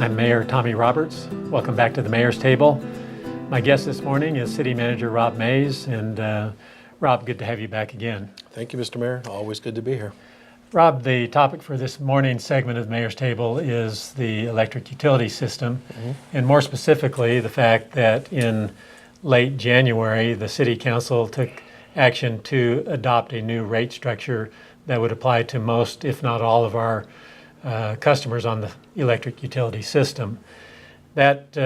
I'm Mayor Tommy Roberts. Welcome back to the Mayor's Table. My guest this morning is City Manager Rob Mays, and Rob, good to have you back again. Thank you, Mr. Mayor. Always good to be here. Rob, the topic for this morning's segment of the Mayor's Table is the electric utility system, and more specifically, the fact that in late January, the City Council took action to adopt a new rate structure that would apply to most, if not all, of our customers on the electric utility system. That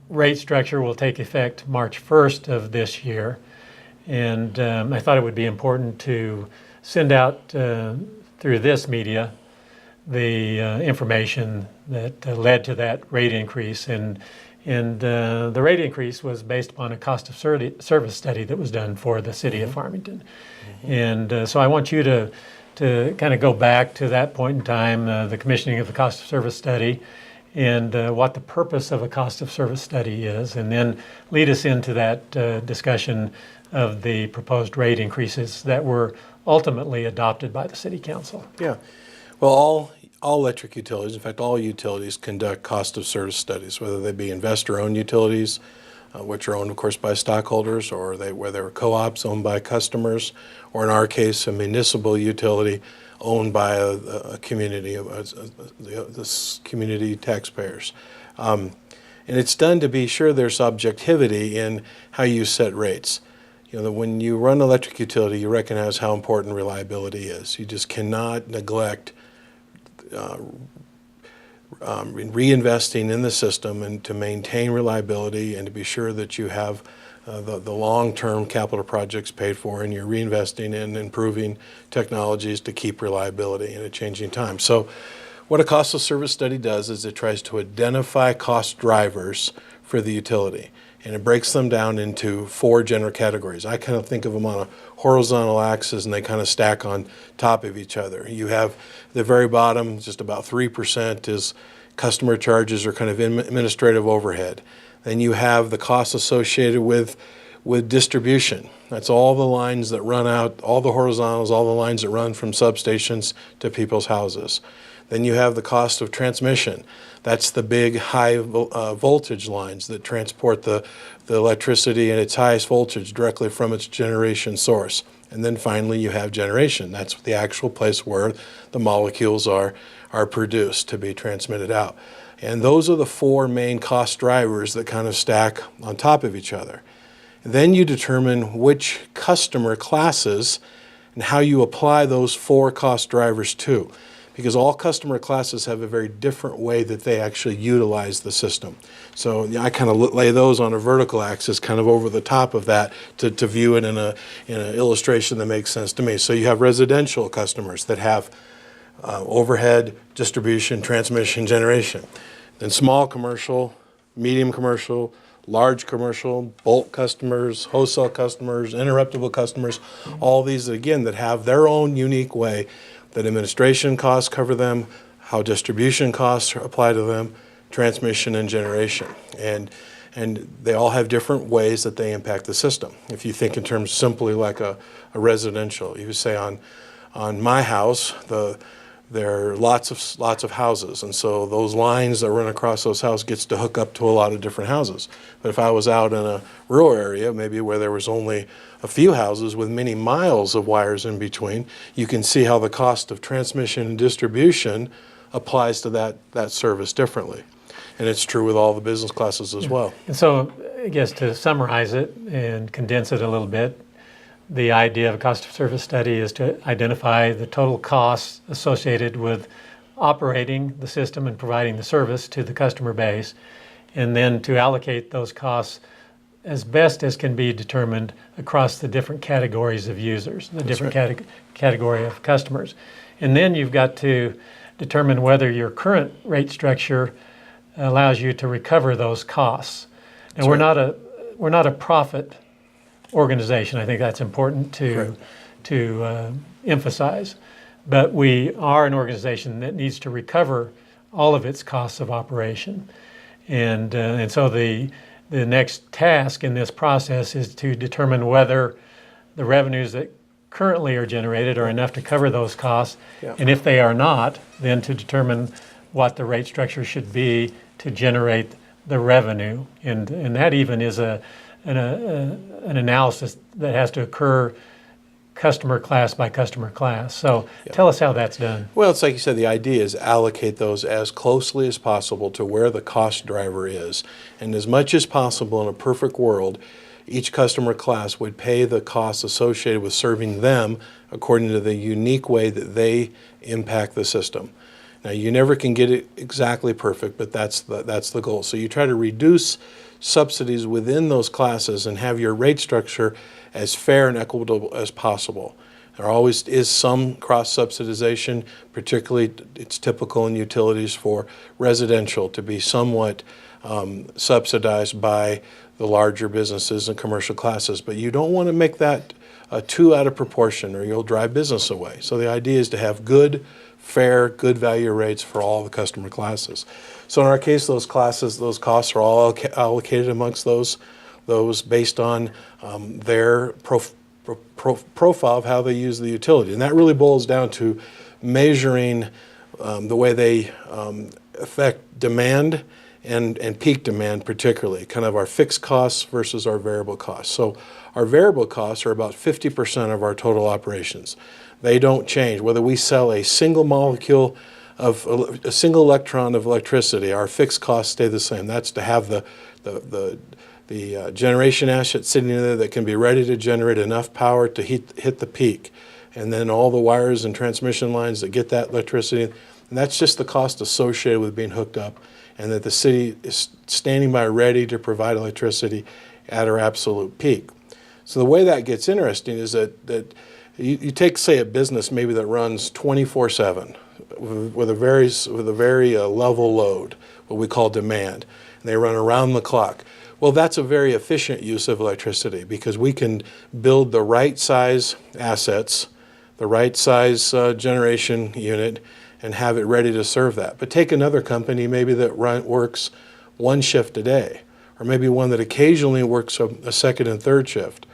rate structure will take effect March 1st of this year, and I thought it would be important to send out through this media the information that led to that rate increase, and the rate increase was based upon a cost of service study that was done for the city of Farmington. And so I want you to kind of go back to that point in time, the commissioning of the cost of service study, and what the purpose of a cost of service study is, and then lead us into that discussion of the proposed rate increases that were ultimately adopted by the City Council. Yeah. Well, all electric utilities, in fact, all utilities conduct cost of service studies, whether they be investor-owned utilities, which are owned, of course, by stockholders, or whether they're co-ops owned by customers, or in our case, a municipal utility owned by a community, this community taxpayers. And it's done to be sure there's objectivity in how you set rates. You know, when you run an electric utility, you recognize how important reliability is. You just cannot neglect reinvesting in the system and to maintain reliability and to be sure that you have the long-term capital projects paid for, and you're reinvesting in improving technologies to keep reliability in a changing time. So what a cost of service study does is it tries to identify cost drivers for the utility, and it breaks them down into four general categories. I kind of think of them on a horizontal axis, and they kind of stack on top of each other. You have the very bottom, just about 3% is customer charges or kind of administrative overhead. Then you have the costs associated with distribution. That's all the lines that run out, all the horizontals, all the lines that run from substations to people's houses. Then you have the cost of transmission. That's the big high voltage lines that transport the electricity at its highest voltage directly from its generation source. And then finally you have generation. That's the actual place where the molecules are produced to be transmitted out. And those are the four main cost drivers that kind of stack on top of each other. And then you determine which customer classes and how you apply those four cost drivers to, because all customer classes have a very different way that they actually utilize the system. So I kind of lay those on a vertical axis kind of over the top of that to view it in an illustration that makes sense to me. So you have residential customers that have overhead, distribution, transmission, generation. Then small commercial, medium commercial, large commercial, bulk customers, wholesale customers, interruptible customers, all these, again, that have their own unique way that administration costs cover them, how distribution costs apply to them, transmission and generation. And they all have different ways that they impact the system. If you think in terms simply like a residential, you would say on my house, there are lots of houses, and so those lines that run across those houses gets to hook up to a lot of different houses. But if I was out in a rural area, maybe where there was only a few houses with many miles of wires in between, you can see how the cost of transmission and distribution applies to that service differently. And it's true with all the business classes as well. And so I guess to summarize it and condense it a little bit, the idea of a cost of service study is to identify the total costs associated with operating the system and providing the service to the customer base, and then to allocate those costs as best as can be determined across the different categories of users, the different category of customers. And then you've got to determine whether your current rate structure allows you to recover those costs. And we're not a profit organization. I think that's important to emphasize. But we are an organization that needs to recover all of its costs of operation. And so the next task in this process is to determine whether the revenues that currently are generated are enough to cover those costs. Yeah. And if they are not, then to determine what the rate structure should be to generate the revenue. And that even is an analysis that has to occur customer class by customer class. So tell us how that's done. Well, it's like you said, the idea is allocate those as closely as possible to where the cost driver is. And as much as possible in a perfect world, each customer class would pay the costs associated with serving them according to the unique way that they impact the system. Now, you never can get it exactly perfect, but that's the goal. So you try to reduce subsidies within those classes and have your rate structure as fair and equitable as possible. There always is some cross-subsidization, particularly it's typical in utilities for residential to be somewhat subsidized by the larger businesses and commercial classes. But you don't want to make that too out of proportion or you'll drive business away. So the idea is to have good, fair, good value rates for all the customer classes. So in our case, those costs are all allocated amongst those based on their profile of how they use the utility. And that really boils down to measuring the way they affect demand and peak demand particularly, kind of our fixed costs versus our variable costs. So our variable costs are about 50% of our total operations. They don't change. Whether we sell a single molecule of a single electron of electricity, our fixed costs stay the same. That's to have the generation asset sitting there that can be ready to generate enough power to hit the peak. And then all the wires and transmission lines that get that electricity. And that's just the cost associated with being hooked up, and that the city is standing by ready to provide electricity at our absolute peak. So the way that gets interesting is that you take, say, a business maybe that runs 24/7 with a very level load, what we call demand, and they run around the clock. Well, that's a very efficient use of electricity because we can build the right size assets, the right size generation unit, and have it ready to serve that. But take another company maybe that works one shift a day, or maybe one that occasionally works a second and third shift,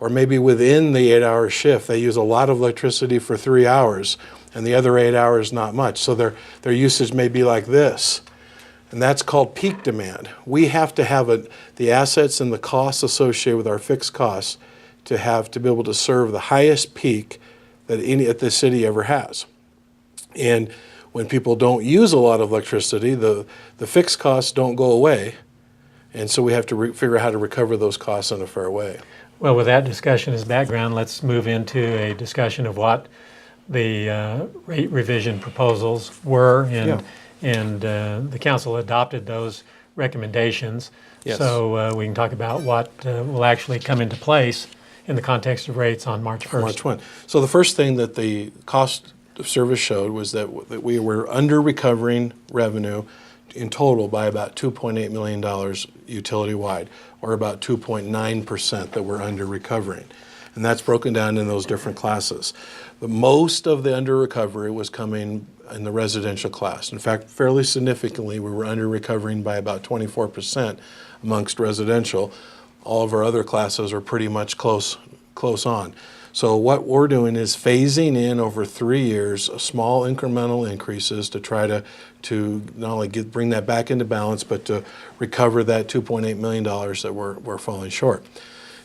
or maybe within the 8-hour shift they use a lot of electricity for 3 hours and the other 8 hours not much. So their usage may be like this. And that's called peak demand. We have to have the assets and the costs associated with our fixed costs to be able to serve the highest peak that the city ever has. And when people don't use a lot of electricity, the fixed costs don't go away. And so we have to figure out how to recover those costs in a fair way. Well, with that discussion as background, let's move into a discussion of what the rate revision proposals were, and the council adopted those recommendations. Yes. So we can talk about what will actually come into place in the context of rates on March 1st. March 1. So the first thing that the cost of service showed was that we were under recovering revenue in total by about $2.8 million utility-wide, or about 2.9% that we're under recovering. And that's broken down in those different classes. But most of the under recovery was coming in the residential class. In fact, fairly significantly, we were under recovering by about 24% amongst residential. All of our other classes are pretty much close on. So what we're doing is phasing in over 3 years small incremental increases to try to not only bring that back into balance, but to recover that $2.8 million that we're falling short.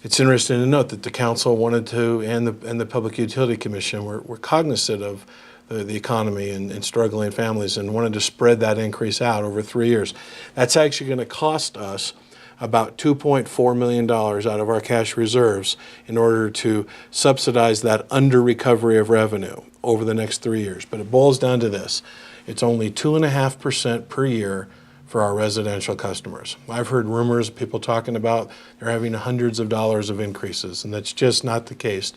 It's interesting to note that the council wanted to, and the Public Utility Commission were cognizant of the economy and struggling families and wanted to spread that increase out over 3 years. That's actually going to cost us about $2.4 million out of our cash reserves in order to subsidize that under recovery of revenue over the next 3 years. But it boils down to this. It's only 2.5% per year for our residential customers. I've heard rumors of people talking about they're having hundreds of dollars of increases, and that's just not the case.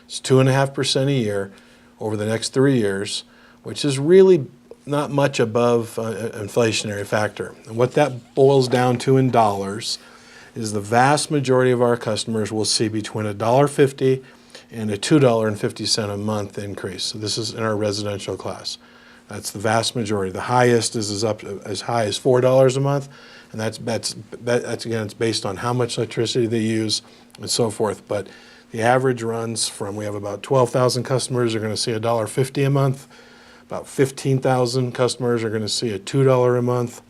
It's 2.5% a year over the next 3 years, which is really not much above inflationary factor. And what that boils down to in dollars is the vast majority of our customers will see between $1.50 and a $2.50 a month increase. So this is in our residential class. That's the vast majority. The highest is up as high as $4 a month, and that's again, it's based on how much electricity they use and so forth. But the average runs from, we have about 12,000 customers are going to see $1.50 a month. About 15,000 customers are going to see a $2 a month.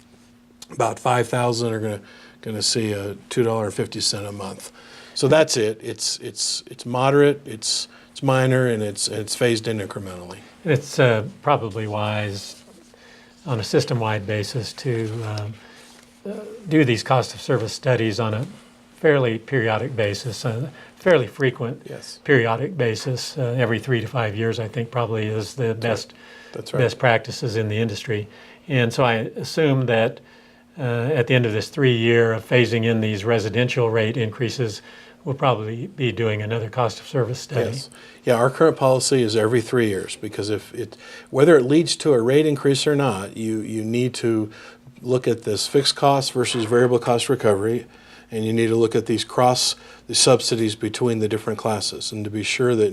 About 5,000 are going to see a $2.50 a month. So that's it. It's moderate, it's minor, and it's phased in incrementally. It's probably wise on a system-wide basis to do these cost of service studies on a fairly periodic basis, fairly frequent Yes. periodic basis. Every 3 to 5 years, I think, probably is the best That's right. best practices in the industry. And so I assume that at the end of this 3 year of phasing in these residential rate increases, we'll probably be doing another cost of service study. Yes. Yeah, our current policy is every 3 years, because whether it leads to a rate increase or not, you need to look at this fixed cost versus variable cost recovery, and you need to look at the subsidies between the different classes, and to be sure that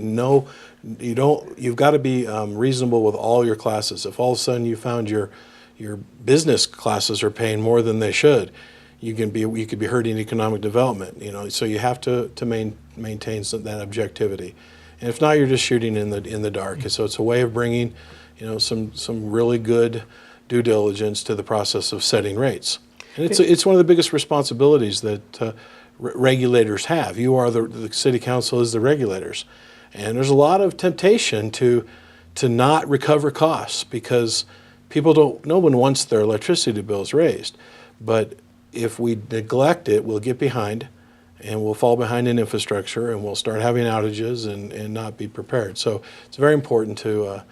you've got to be reasonable with all your classes. If all of a sudden you found your business classes are paying more than they should, you could be hurting economic development. So you have to maintain that objectivity, and if not, you're just shooting in the dark. And so it's a way of bringing some really good due diligence to the process of setting rates. And it's one of the biggest responsibilities that regulators have. You are the city council is the regulators, and there's a lot of temptation to not recover costs, because no one wants their electricity bills raised. But if we neglect it, we'll get behind, and we'll fall behind in infrastructure, and we'll start having outages and not be prepared. So it's very important to,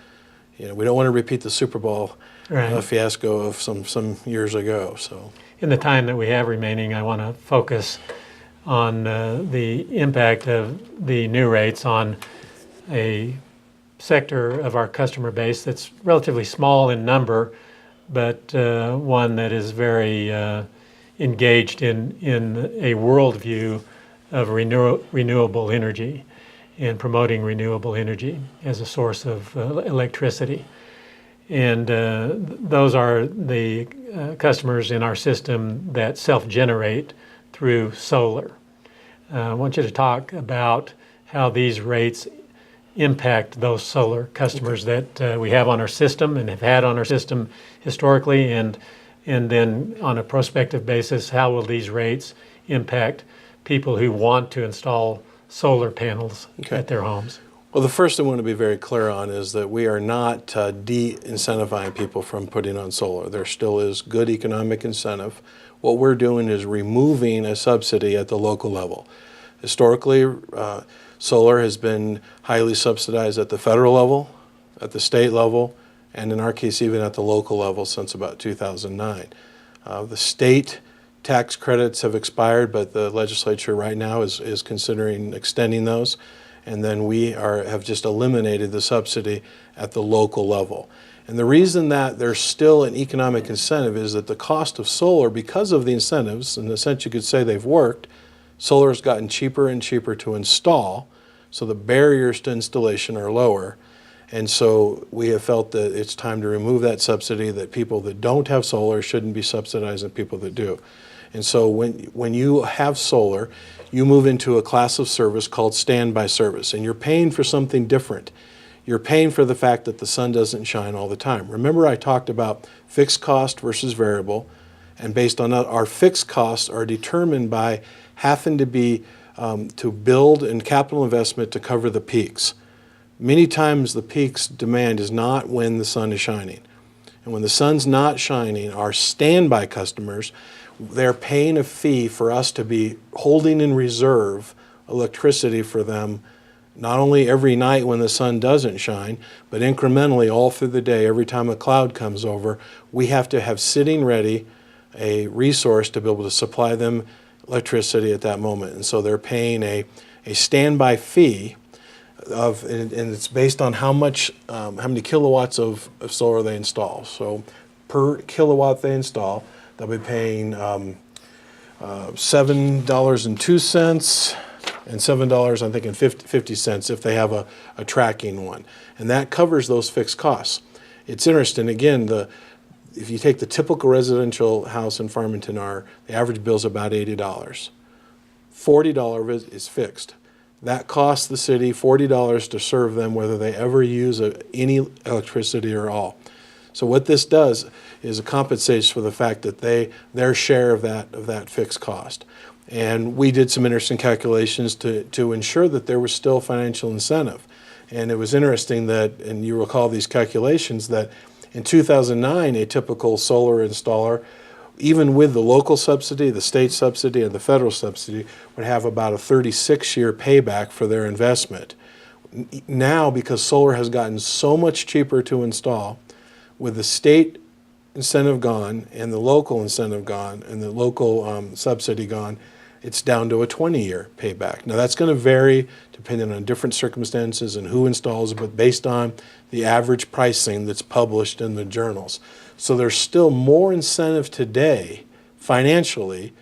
we don't want to repeat the Super Bowl fiasco of some years ago. So In the time that we have remaining, I want to focus on the impact of the new rates on a sector of our customer base that's relatively small in number, but one that is very engaged in a worldview of renewable energy and promoting renewable energy as a source of electricity. And those are the customers in our system that self-generate through solar. I want you to talk about how these rates impact those solar customers that we have on our system and have had on our system historically, and then on a prospective basis, how will these rates impact people who want to install solar panels at their homes? Well, the first thing I want to be very clear on is that we are not de-incentivizing people from putting on solar. There still is good economic incentive. What we're doing is removing a subsidy at the local level. Historically, solar has been highly subsidized at the federal level, at the state level, and in our case, even at the local level since about 2009. The state tax credits have expired, but the legislature right now is considering extending those. And then we have just eliminated the subsidy at the local level. And the reason that there's still an economic incentive is that the cost of solar, because of the incentives, in the sense you could say they've worked, solar has gotten cheaper and cheaper to install, so the barriers to installation are lower. And so we have felt that it's time to remove that subsidy, that people that don't have solar shouldn't be subsidizing people that do. And so when you have solar, you move into a class of service called standby service, and you're paying for something different. You're paying for the fact that the sun doesn't shine all the time. Remember, I talked about fixed cost versus variable, and based on that, our fixed costs are determined by having to be to build and capital investment to cover the peaks. Many times the peaks demand is not when the sun is shining. And when the sun's not shining, our standby customers, they're paying a fee for us to be holding in reserve electricity for them, not only every night when the sun doesn't shine, but incrementally all through the day. Every time a cloud comes over, we have to have sitting ready a resource to be able to supply them electricity at that moment. And so they're paying a standby fee and it's based on how many kilowatts of solar they install. So per kilowatt they install, they'll be paying $7.02 and $7, I think, and 50 cents if they have a tracking one. And that covers those fixed costs. It's interesting, again, if you take the typical residential house in Farmington, the average bill is about $80. $40 is fixed. That costs the city $40 to serve them, whether they ever use any electricity or all. So what this does is it compensates for the fact that their share of that fixed cost. And we did some interesting calculations to ensure that there was still financial incentive. And it was interesting that, and you recall these calculations, that in 2009, a typical solar installer, even with the local subsidy, the state subsidy, and the federal subsidy, would have about a 36-year payback for their investment. Now, because solar has gotten so much cheaper to install, with the state incentive gone and the local incentive gone and the local subsidy gone, it's down to a 20-year payback. Now that's going to vary depending on different circumstances and who installs it, but based on the average pricing that's published in the journals. So there's still more incentive today financially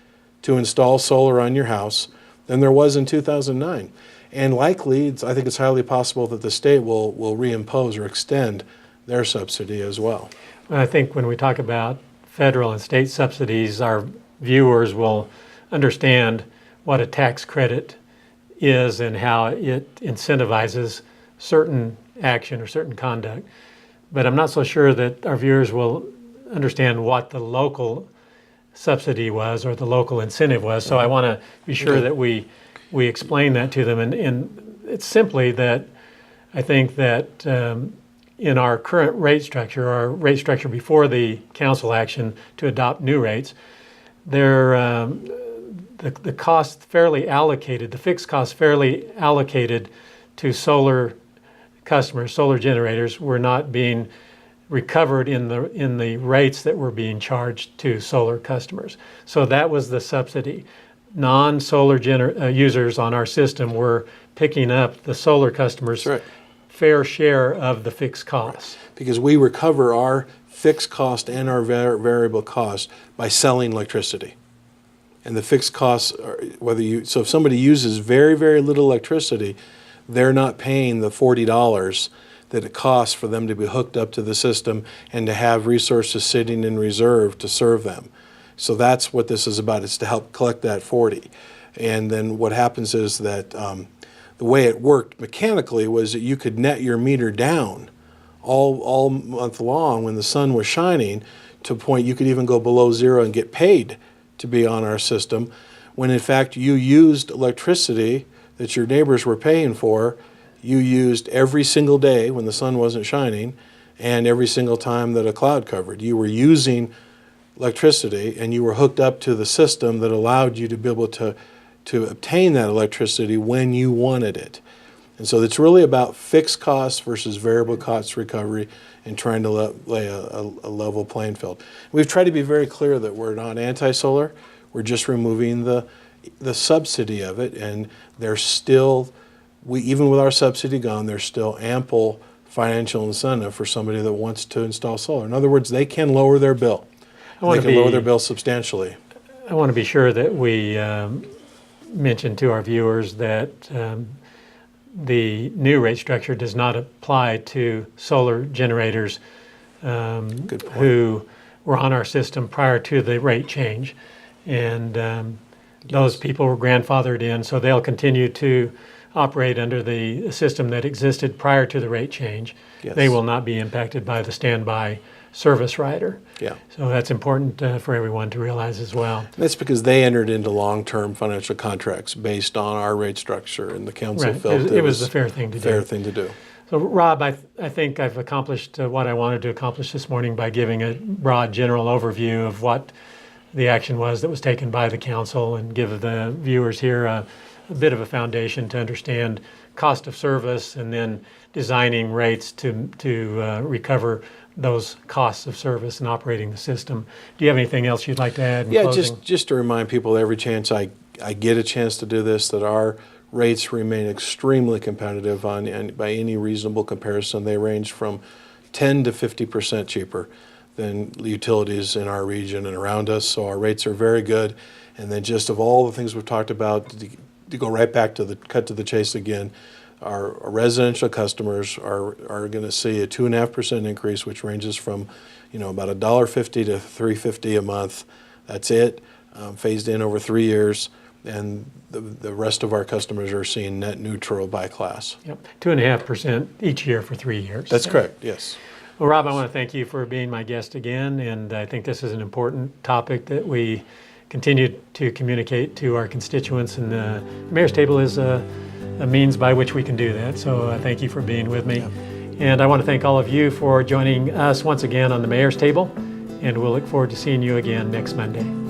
to install solar on your house than there was in 2009. And likely, I think it's highly possible that the state will reimpose or extend their subsidy as well. I think when we talk about federal and state subsidies, our viewers will understand what a tax credit is and how it incentivizes certain action or certain conduct. But I'm not so sure that our viewers will understand what the local subsidy was or the local incentive was. So I want to be sure that we explain that to them. And it's simply that I think that in our current rate structure, our rate structure before the council action to adopt new rates, the cost fairly allocated, the fixed cost fairly allocated to solar customers, solar generators, were not being recovered in the rates that were being charged to solar customers. So that was the subsidy. Non-solar users on our system were picking up the solar customers' fair share of the fixed costs. Because we recover our fixed cost and our variable cost by selling electricity. And the fixed costs are, so if somebody uses very, very little electricity, they're not paying the $40 that it costs for them to be hooked up to the system and to have resources sitting in reserve to serve them. So that's what this is about. It's to help collect that 40. And then what happens is that the way it worked mechanically was that you could net your meter down all month long when the sun was shining, to a point you could even go below zero and get paid to be on our system, when in fact you used electricity that your neighbors were paying for. You used every single day when the sun wasn't shining, and every single time that a cloud covered. You were using electricity, and you were hooked up to the system that allowed you to be able to obtain that electricity when you wanted it. And so it's really about fixed costs versus variable cost recovery and trying to lay a level playing field. We've tried to be very clear that we're not anti-solar. We're just removing the subsidy of it, and there's still, even with our subsidy gone, there's still ample financial incentive for somebody that wants to install solar. In other words, they can lower their bill. They can lower their bill substantially. I want to be sure that we mention to our viewers that the new rate structure does not apply to solar generators who were on our system prior to the rate change. And those people were grandfathered in, so they'll continue to operate under the system that existed prior to the rate change. Yes. They will not be impacted by the standby service rider. Yeah. So that's important for everyone to realize as well. That's because they entered into long-term financial contracts based on our rate structure, and the council felt it was the fair thing to do. So Rob, I think I've accomplished what I wanted to accomplish this morning by giving a broad general overview of what the action was that was taken by the council, and give the viewers here a bit of a foundation to understand cost of service, and then designing rates to recover those costs of service and operating the system. Do you have anything else you'd like to add in closing? just to remind people every chance I get a chance to do this, that our rates remain extremely competitive by any reasonable comparison. They range from 10 to 50% cheaper than utilities in our region and around us. So our rates are very good. And then just of all the things we've talked about, to go right back to cut to the chase again, our residential customers are going to see a 2.5% increase, which ranges from, about $1.50 to $3.50 a month. That's it, phased in over 3 years. and the rest of our customers are seeing net neutral by class. Yep, 2.5% each year for 3 years. That's correct, yes. Well, Rob, I want to thank you for being my guest again, and I think this is an important topic that we continue to communicate to our constituents, and the Mayor's Table is a means by which we can do that. So thank you for being with me. Yep. And I want to thank all of you for joining us once again on the Mayor's Table, and we'll look forward to seeing you again next Monday.